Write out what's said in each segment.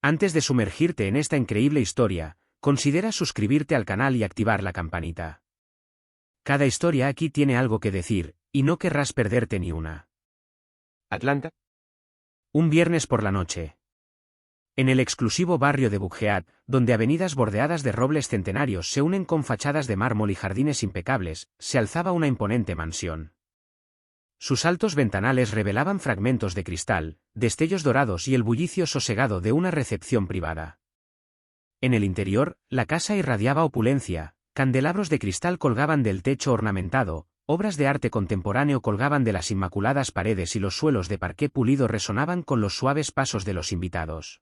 Antes de sumergirte en esta increíble historia, considera suscribirte al canal y activar la campanita. Cada historia aquí tiene algo que decir, y no querrás perderte ni una. Atlanta. Un viernes por la noche. En el exclusivo barrio de Buckhead, donde avenidas bordeadas de robles centenarios se unen con fachadas de mármol y jardines impecables, se alzaba una imponente mansión. Sus altos ventanales revelaban fragmentos de cristal, destellos dorados y el bullicio sosegado de una recepción privada. En el interior, la casa irradiaba opulencia, candelabros de cristal colgaban del techo ornamentado, obras de arte contemporáneo colgaban de las inmaculadas paredes y los suelos de parqué pulido resonaban con los suaves pasos de los invitados.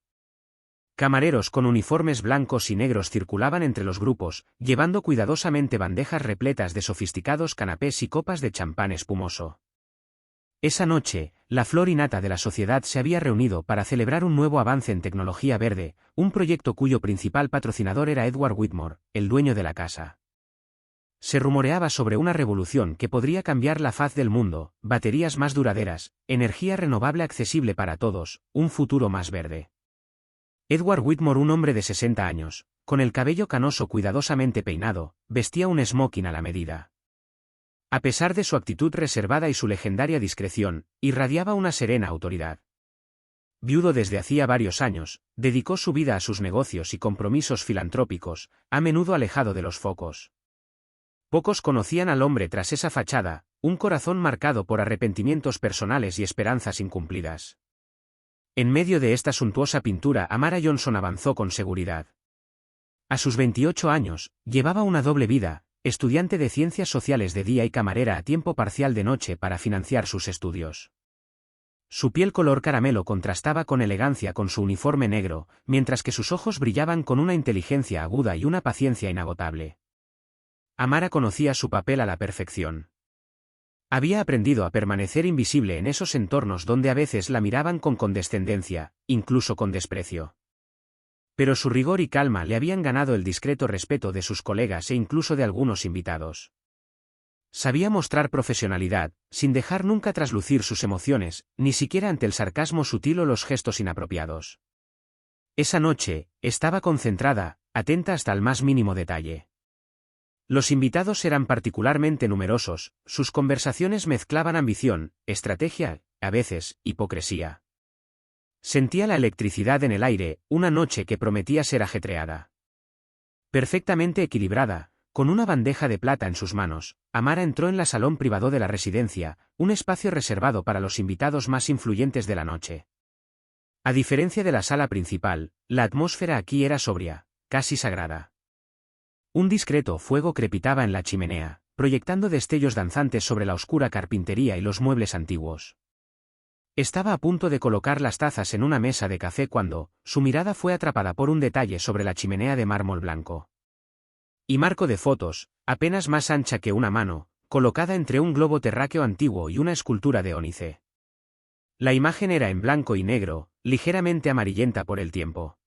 Camareros con uniformes blancos y negros circulaban entre los grupos, llevando cuidadosamente bandejas repletas de sofisticados canapés y copas de champán espumoso. Esa noche, la flor y nata de la sociedad se había reunido para celebrar un nuevo avance en tecnología verde, un proyecto cuyo principal patrocinador era Edward Whitmore, el dueño de la casa. Se rumoreaba sobre una revolución que podría cambiar la faz del mundo, baterías más duraderas, energía renovable accesible para todos, un futuro más verde. Edward Whitmore, un hombre de 60 años, con el cabello canoso cuidadosamente peinado, vestía un smoking a la medida. A pesar de su actitud reservada y su legendaria discreción, irradiaba una serena autoridad. Viudo desde hacía varios años, dedicó su vida a sus negocios y compromisos filantrópicos, a menudo alejado de los focos. Pocos conocían al hombre tras esa fachada, un corazón marcado por arrepentimientos personales y esperanzas incumplidas. En medio de esta suntuosa pintura, Amara Johnson avanzó con seguridad. A sus 28 años, llevaba una doble vida, estudiante de ciencias sociales de día y camarera a tiempo parcial de noche para financiar sus estudios. Su piel color caramelo contrastaba con elegancia con su uniforme negro, mientras que sus ojos brillaban con una inteligencia aguda y una paciencia inagotable. Amara conocía su papel a la perfección. Había aprendido a permanecer invisible en esos entornos donde a veces la miraban con condescendencia, incluso con desprecio. Pero su rigor y calma le habían ganado el discreto respeto de sus colegas e incluso de algunos invitados. Sabía mostrar profesionalidad, sin dejar nunca traslucir sus emociones, ni siquiera ante el sarcasmo sutil o los gestos inapropiados. Esa noche, estaba concentrada, atenta hasta el más mínimo detalle. Los invitados eran particularmente numerosos, sus conversaciones mezclaban ambición, estrategia, a veces, hipocresía. Sentía la electricidad en el aire, una noche que prometía ser ajetreada. Perfectamente equilibrada, con una bandeja de plata en sus manos, Amara entró en la salón privado de la residencia, un espacio reservado para los invitados más influyentes de la noche. A diferencia de la sala principal, la atmósfera aquí era sobria, casi sagrada. Un discreto fuego crepitaba en la chimenea, proyectando destellos danzantes sobre la oscura carpintería y los muebles antiguos. Estaba a punto de colocar las tazas en una mesa de café cuando, su mirada fue atrapada por un detalle sobre la chimenea de mármol blanco. Y marco de fotos, apenas más ancha que una mano, colocada entre un globo terráqueo antiguo y una escultura de ónice. La imagen era en blanco y negro, ligeramente amarillenta por el tiempo.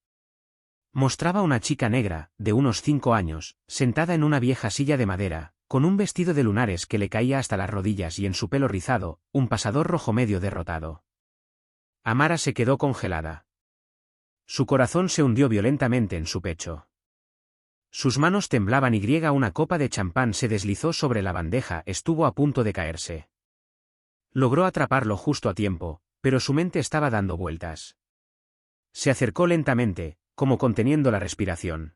Mostraba una chica negra, de unos 5 años, sentada en una vieja silla de madera, con un vestido de lunares que le caía hasta las rodillas y en su pelo rizado, un pasador rojo medio derrotado. Amara se quedó congelada. Su corazón se hundió violentamente en su pecho. Sus manos temblaban y una copa de champán se deslizó sobre la bandeja, estuvo a punto de caerse. Logró atraparlo justo a tiempo, pero su mente estaba dando vueltas. Se acercó lentamente, como conteniendo la respiración.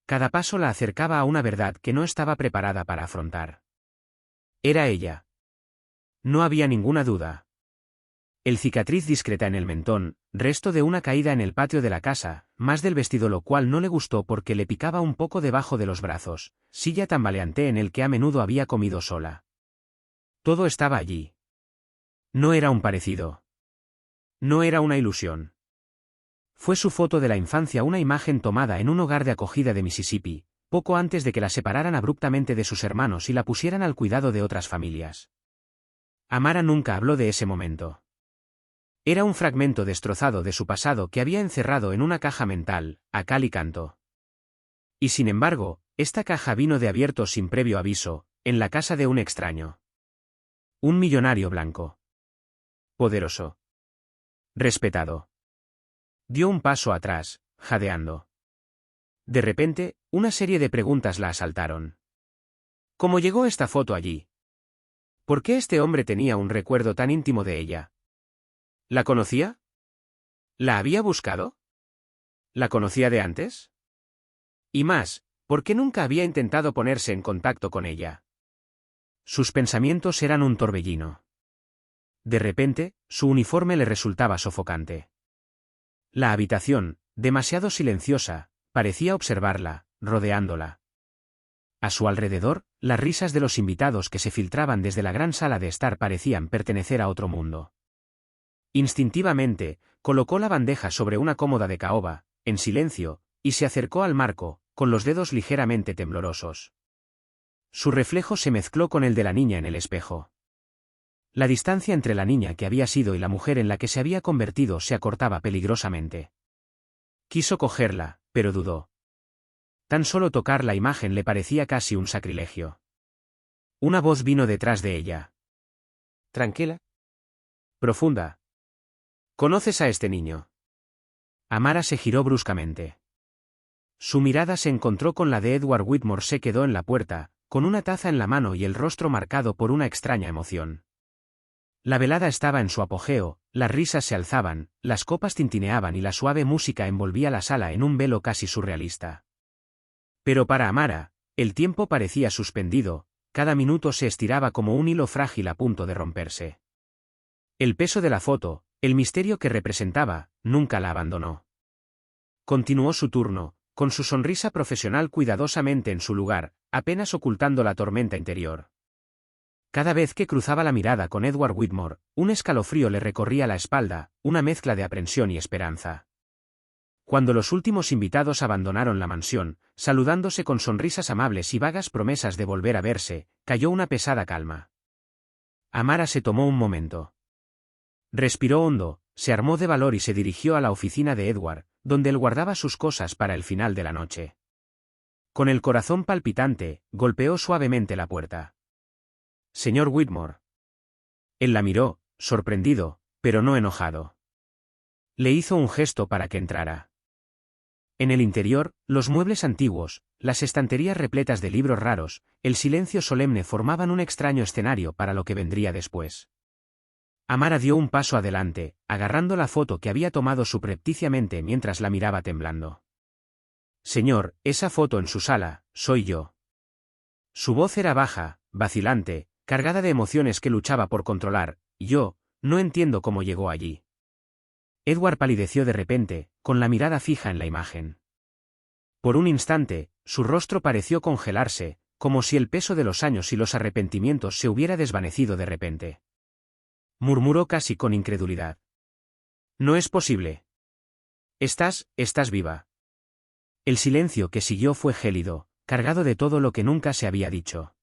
Cada paso la acercaba a una verdad que no estaba preparada para afrontar. Era ella. No había ninguna duda. El cicatriz discreta en el mentón, resto de una caída en el patio de la casa, más del vestido, lo cual no le gustó porque le picaba un poco debajo de los brazos, silla tambaleante en el que a menudo había comido sola. Todo estaba allí. No era un parecido. No era una ilusión. Fue su foto de la infancia, una imagen tomada en un hogar de acogida de Mississippi, poco antes de que la separaran abruptamente de sus hermanos y la pusieran al cuidado de otras familias. Amara nunca habló de ese momento. Era un fragmento destrozado de su pasado que había encerrado en una caja mental, a cal y canto. Y sin embargo, esta caja vino de abierto sin previo aviso, en la casa de un extraño. Un millonario blanco. Poderoso. Respetado. Dio un paso atrás, jadeando. De repente, una serie de preguntas la asaltaron. ¿Cómo llegó esta foto allí? ¿Por qué este hombre tenía un recuerdo tan íntimo de ella? ¿La conocía? ¿La había buscado? ¿La conocía de antes? Y más, ¿por qué nunca había intentado ponerse en contacto con ella? Sus pensamientos eran un torbellino. De repente, su uniforme le resultaba sofocante. La habitación, demasiado silenciosa, parecía observarla, rodeándola. A su alrededor, las risas de los invitados que se filtraban desde la gran sala de estar parecían pertenecer a otro mundo. Instintivamente, colocó la bandeja sobre una cómoda de caoba, en silencio, y se acercó al marco, con los dedos ligeramente temblorosos. Su reflejo se mezcló con el de la niña en el espejo. La distancia entre la niña que había sido y la mujer en la que se había convertido se acortaba peligrosamente. Quiso cogerla, pero dudó. Tan solo tocar la imagen le parecía casi un sacrilegio. Una voz vino detrás de ella. Tranquila. Profunda. ¿Conoces a este niño? Amara se giró bruscamente. Su mirada se encontró con la de Edward Whitmore. Se quedó en la puerta, con una taza en la mano y el rostro marcado por una extraña emoción. La velada estaba en su apogeo, las risas se alzaban, las copas tintineaban y la suave música envolvía la sala en un velo casi surrealista. Pero para Amara, el tiempo parecía suspendido, cada minuto se estiraba como un hilo frágil a punto de romperse. El peso de la foto, el misterio que representaba, nunca la abandonó. Continuó su turno, con su sonrisa profesional cuidadosamente en su lugar, apenas ocultando la tormenta interior. Cada vez que cruzaba la mirada con Edward Whitmore, un escalofrío le recorría la espalda, una mezcla de aprensión y esperanza. Cuando los últimos invitados abandonaron la mansión, saludándose con sonrisas amables y vagas promesas de volver a verse, cayó una pesada calma. Amara se tomó un momento. Respiró hondo, se armó de valor y se dirigió a la oficina de Edward, donde él guardaba sus cosas para el final de la noche. Con el corazón palpitante, golpeó suavemente la puerta. Señor Whitmore. Él la miró, sorprendido, pero no enojado. Le hizo un gesto para que entrara. En el interior, los muebles antiguos, las estanterías repletas de libros raros, el silencio solemne formaban un extraño escenario para lo que vendría después. Amara dio un paso adelante, agarrando la foto que había tomado subrepticiamente mientras la miraba temblando. Señor, esa foto en su sala, soy yo. Su voz era baja, vacilante, cargada de emociones que luchaba por controlar. Yo, no entiendo cómo llegó allí. Edward palideció de repente, con la mirada fija en la imagen. Por un instante, su rostro pareció congelarse, como si el peso de los años y los arrepentimientos se hubiera desvanecido de repente. Murmuró casi con incredulidad. No es posible. Estás viva. El silencio que siguió fue gélido, cargado de todo lo que nunca se había dicho.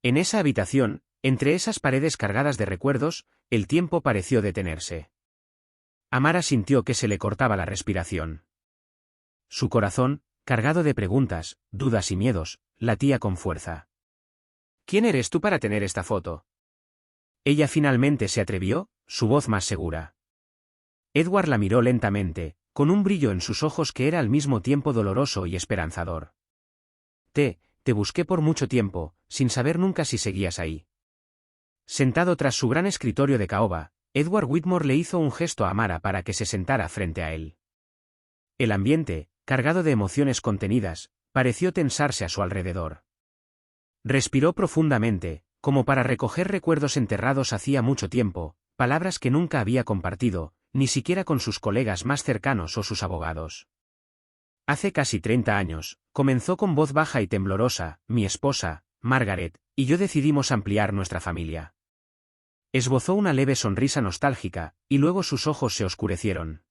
En esa habitación, entre esas paredes cargadas de recuerdos, el tiempo pareció detenerse. Amara sintió que se le cortaba la respiración. Su corazón, cargado de preguntas, dudas y miedos, latía con fuerza. ¿Quién eres tú para tener esta foto? Ella finalmente se atrevió, su voz más segura. Edward la miró lentamente, con un brillo en sus ojos que era al mismo tiempo doloroso y esperanzador. Te busqué por mucho tiempo, sin saber nunca si seguías ahí. Sentado tras su gran escritorio de caoba, Edward Whitmore le hizo un gesto a Amara para que se sentara frente a él. El ambiente, cargado de emociones contenidas, pareció tensarse a su alrededor. Respiró profundamente, como para recoger recuerdos enterrados hacía mucho tiempo, palabras que nunca había compartido, ni siquiera con sus colegas más cercanos o sus abogados. Hace casi 30 años, comenzó con voz baja y temblorosa, mi esposa, Margaret, y yo decidimos ampliar nuestra familia. Esbozó una leve sonrisa nostálgica, y luego sus ojos se oscurecieron.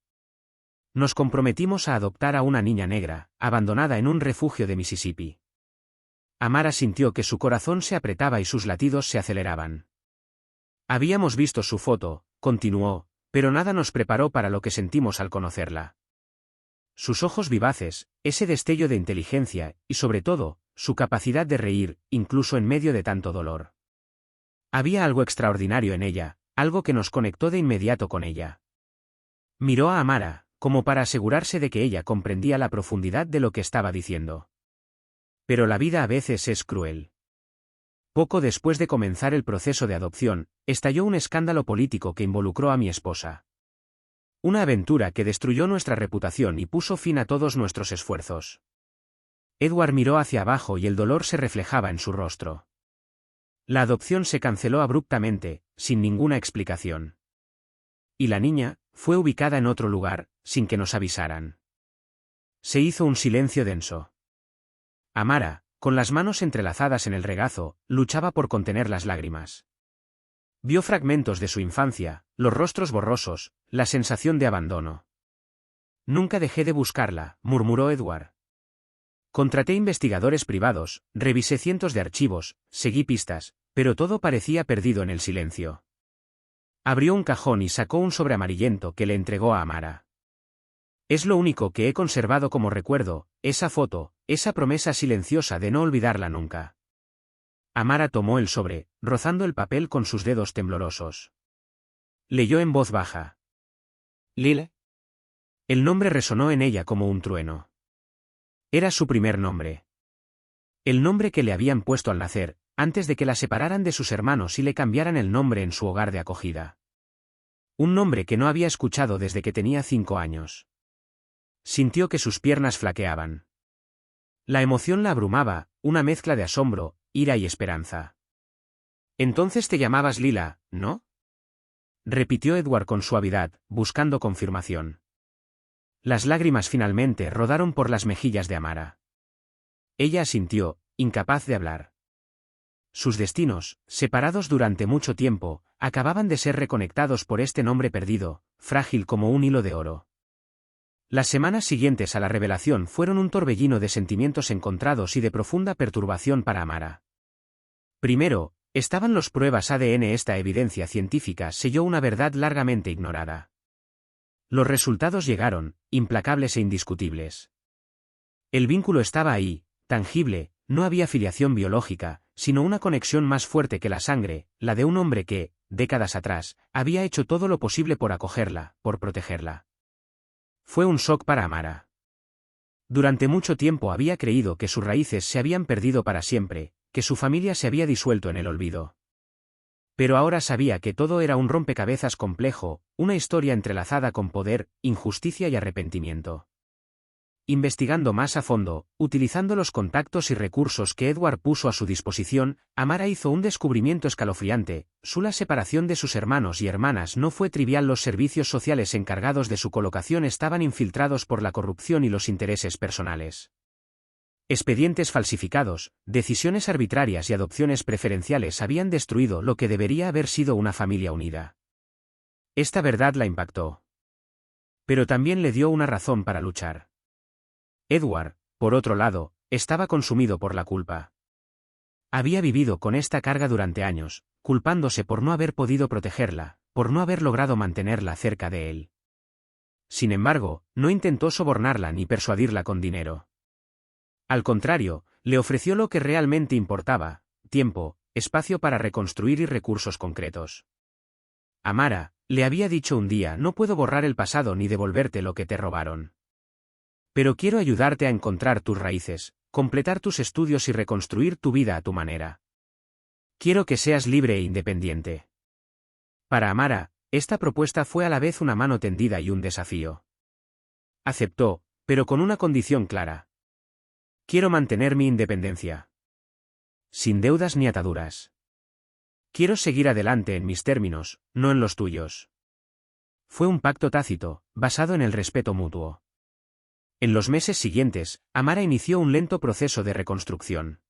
Nos comprometimos a adoptar a una niña negra, abandonada en un refugio de Mississippi. Amara sintió que su corazón se apretaba y sus latidos se aceleraban. Habíamos visto su foto, continuó, pero nada nos preparó para lo que sentimos al conocerla. Sus ojos vivaces, ese destello de inteligencia, y sobre todo, su capacidad de reír, incluso en medio de tanto dolor. Había algo extraordinario en ella, algo que nos conectó de inmediato con ella. Miró a Amara, como para asegurarse de que ella comprendía la profundidad de lo que estaba diciendo. Pero la vida a veces es cruel. Poco después de comenzar el proceso de adopción, estalló un escándalo político que involucró a mi esposa. Una aventura que destruyó nuestra reputación y puso fin a todos nuestros esfuerzos. Edward miró hacia abajo y el dolor se reflejaba en su rostro. La adopción se canceló abruptamente, sin ninguna explicación. Y la niña fue ubicada en otro lugar, sin que nos avisaran. Se hizo un silencio denso. Amara, con las manos entrelazadas en el regazo, luchaba por contener las lágrimas. Vio fragmentos de su infancia, los rostros borrosos, la sensación de abandono. Nunca dejé de buscarla, murmuró Edward. Contraté investigadores privados, revisé cientos de archivos, seguí pistas, pero todo parecía perdido en el silencio. Abrió un cajón y sacó un sobre amarillento que le entregó a Amara. Es lo único que he conservado como recuerdo, esa foto, esa promesa silenciosa de no olvidarla nunca. Amara tomó el sobre, rozando el papel con sus dedos temblorosos. Leyó en voz baja. Lyle. El nombre resonó en ella como un trueno. Era su primer nombre. El nombre que le habían puesto al nacer, antes de que la separaran de sus hermanos y le cambiaran el nombre en su hogar de acogida. Un nombre que no había escuchado desde que tenía 5 años. Sintió que sus piernas flaqueaban. La emoción la abrumaba, una mezcla de asombro, ira y esperanza. Entonces te llamabas Lila, ¿no? Repitió Edward con suavidad, buscando confirmación. Las lágrimas finalmente rodaron por las mejillas de Amara. Ella asintió, incapaz de hablar. Sus destinos, separados durante mucho tiempo, acababan de ser reconectados por este nombre perdido, frágil como un hilo de oro. Las semanas siguientes a la revelación fueron un torbellino de sentimientos encontrados y de profunda perturbación para Amara. Primero, estaban las pruebas ADN. Esta evidencia científica selló una verdad largamente ignorada. Los resultados llegaron, implacables e indiscutibles. El vínculo estaba ahí, tangible, no había filiación biológica, sino una conexión más fuerte que la sangre, la de un hombre que, décadas atrás, había hecho todo lo posible por acogerla, por protegerla. Fue un shock para Amara. Durante mucho tiempo había creído que sus raíces se habían perdido para siempre, que su familia se había disuelto en el olvido. Pero ahora sabía que todo era un rompecabezas complejo, una historia entrelazada con poder, injusticia y arrepentimiento. Investigando más a fondo, utilizando los contactos y recursos que Edward puso a su disposición, Amara hizo un descubrimiento escalofriante: la separación de sus hermanos y hermanas no fue trivial. Los servicios sociales encargados de su colocación estaban infiltrados por la corrupción y los intereses personales. Expedientes falsificados, decisiones arbitrarias y adopciones preferenciales habían destruido lo que debería haber sido una familia unida. Esta verdad la impactó. Pero también le dio una razón para luchar. Edward, por otro lado, estaba consumido por la culpa. Había vivido con esta carga durante años, culpándose por no haber podido protegerla, por no haber logrado mantenerla cerca de él. Sin embargo, no intentó sobornarla ni persuadirla con dinero. Al contrario, le ofreció lo que realmente importaba: tiempo, espacio para reconstruir y recursos concretos. Amara, le había dicho un día: no puedo borrar el pasado ni devolverte lo que te robaron. Pero quiero ayudarte a encontrar tus raíces, completar tus estudios y reconstruir tu vida a tu manera. Quiero que seas libre e independiente. Para Amara, esta propuesta fue a la vez una mano tendida y un desafío. Aceptó, pero con una condición clara. Quiero mantener mi independencia. Sin deudas ni ataduras. Quiero seguir adelante en mis términos, no en los tuyos. Fue un pacto tácito, basado en el respeto mutuo. En los meses siguientes, Amara inició un lento proceso de reconstrucción.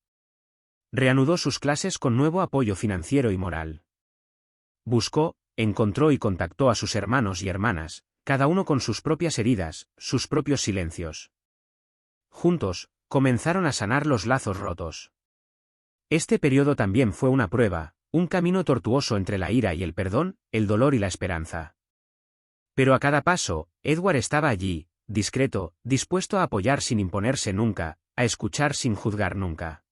Reanudó sus clases con nuevo apoyo financiero y moral. Buscó, encontró y contactó a sus hermanos y hermanas, cada uno con sus propias heridas, sus propios silencios. Juntos, comenzaron a sanar los lazos rotos. Este periodo también fue una prueba, un camino tortuoso entre la ira y el perdón, el dolor y la esperanza. Pero a cada paso, Edward estaba allí, discreto, dispuesto a apoyar sin imponerse nunca, a escuchar sin juzgar nunca.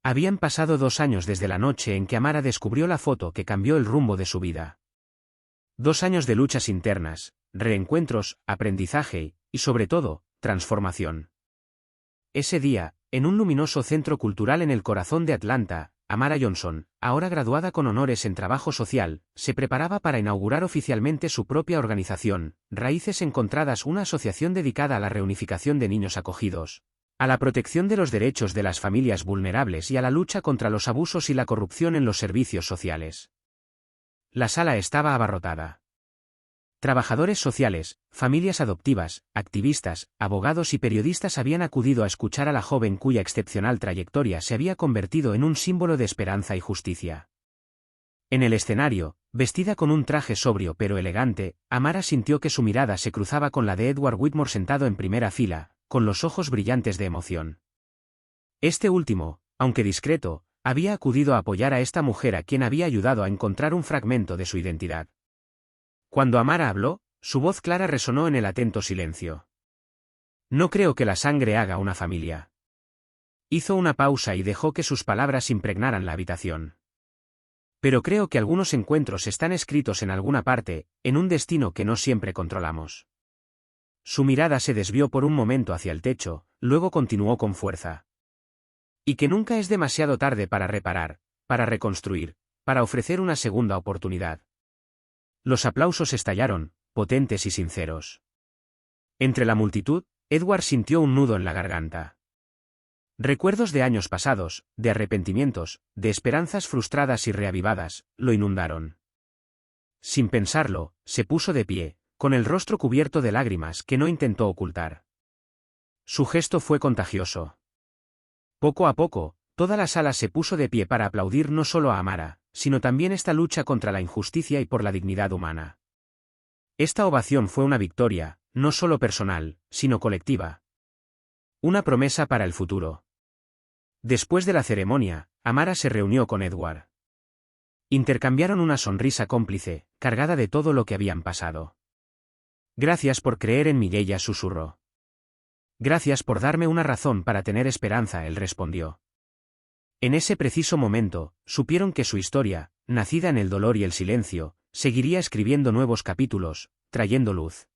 Habían pasado 2 años desde la noche en que Amara descubrió la foto que cambió el rumbo de su vida. 2 años de luchas internas, reencuentros, aprendizaje y, sobre todo, transformación. Ese día, en un luminoso centro cultural en el corazón de Atlanta, Amara Johnson, ahora graduada con honores en trabajo social, se preparaba para inaugurar oficialmente su propia organización, Raíces Encontradas, una asociación dedicada a la reunificación de niños acogidos, a la protección de los derechos de las familias vulnerables y a la lucha contra los abusos y la corrupción en los servicios sociales. La sala estaba abarrotada. Trabajadores sociales, familias adoptivas, activistas, abogados y periodistas habían acudido a escuchar a la joven cuya excepcional trayectoria se había convertido en un símbolo de esperanza y justicia. En el escenario, vestida con un traje sobrio pero elegante, Amara sintió que su mirada se cruzaba con la de Edward Whitmore sentado en primera fila, con los ojos brillantes de emoción. Este último, aunque discreto, había acudido a apoyar a esta mujer a quien había ayudado a encontrar un fragmento de su identidad. Cuando Amara habló, su voz clara resonó en el atento silencio. No creo que la sangre haga una familia. Hizo una pausa y dejó que sus palabras impregnaran la habitación. Pero creo que algunos encuentros están escritos en alguna parte, en un destino que no siempre controlamos. Su mirada se desvió por un momento hacia el techo, luego continuó con fuerza. Y que nunca es demasiado tarde para reparar, para reconstruir, para ofrecer una segunda oportunidad. Los aplausos estallaron, potentes y sinceros. Entre la multitud, Edward sintió un nudo en la garganta. Recuerdos de años pasados, de arrepentimientos, de esperanzas frustradas y reavivadas, lo inundaron. Sin pensarlo, se puso de pie, con el rostro cubierto de lágrimas que no intentó ocultar. Su gesto fue contagioso. Poco a poco, toda la sala se puso de pie para aplaudir no solo a Amara, sino también esta lucha contra la injusticia y por la dignidad humana. Esta ovación fue una victoria, no solo personal, sino colectiva. Una promesa para el futuro. Después de la ceremonia, Amara se reunió con Edward. Intercambiaron una sonrisa cómplice, cargada de todo lo que habían pasado. Gracias por creer en mí, ella susurró. Gracias por darme una razón para tener esperanza, él respondió. En ese preciso momento, supieron que su historia, nacida en el dolor y el silencio, seguiría escribiendo nuevos capítulos, trayendo luz.